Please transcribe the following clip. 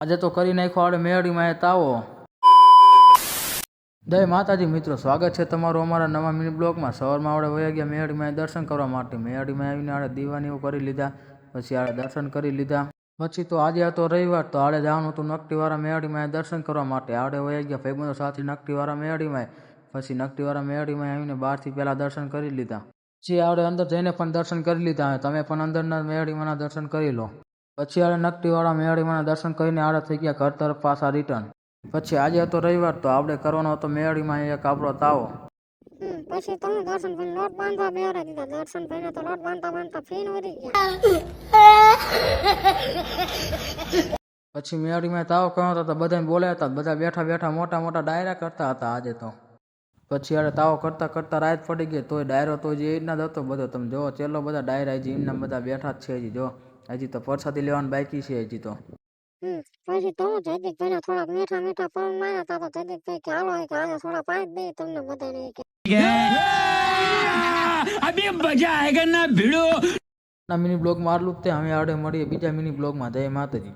આજે તો કરી નાખ્યો આપણે મેળીમાં તાવો. જય માતાજી મિત્રો, સ્વાગત છે તમારું અમારા નવા મિની બ્લોગમાં. સવારમાં આપણે વયા ગયા મેળીમાં દર્શન કરવા માટે. મેળીમાં આવીને આપણે દીવાની એવું કરી લીધા, પછી આપણે દર્શન કરી લીધા. પછી તો આજે હતો રવિવાર, તો આપણે જવાનું હતું નકટીવાળા મેળીમાં દર્શન કરવા માટે. આપણે વયા ગયા ભાઈબંધો સાથે નકટીવાળા મેળીમાં. પછી નકટીવાળા મેળીમાં આવીને બહારથી પહેલાં દર્શન કરી લીધા. પછી આપણે અંદર જઈને પણ દર્શન કરી લીધા. તમે પણ અંદરના મેળીમાંના દર્શન કરી લો. પછી આપણે નકટીવાળા મેળીમાંના દર્શન કરીને આપણે થઈ ગયા ઘર તરફ પાછા રિટર્ન. પછી આજે હતો રવિવાર, તો આપણે કરવાનો હતો મેળીમાં એક આપણો તાવો. પછી તમે દર્શન ભાઈ લોટ બાંધવા બેહારી દીધા. દર્શન ભાઈને તો લોટ બાંધતા બાંધતા ફીન વળી ગયા. પછી મેળીમાં તાવો કરવાનો હતો, બધાને બોલાયા હતા. બધા બેઠા બેઠા મોટા મોટા ડાયરા કરતા હતા આજે તો. પછી આપણે તાવો કરતા કરતા રાત પડી ગઈ, તોય ડાયરો તો હજી એના જ હતો બધો. તમે જો ચેલો બધા ડાયરા હજી એમના બધા બેઠા જ છે. હજી જો હજી તો પરસાદી લેવાનું બાકી છે હજી તો. પછી તો જયદીપભાઈ ના થોડાક મીઠા મીઠા પવન માર્યા હતા. તો જયદીપભાઈ કે હાલો કે આજે થોડા પાંચ દે તમને બધાને કે अभी मजा आएगा ना भिड़ो. મિની બ્લોગમાં આટલું જ તે. હવે આપણે મળીએ બીજા મિની બ્લોગમાં. જય માતાજી.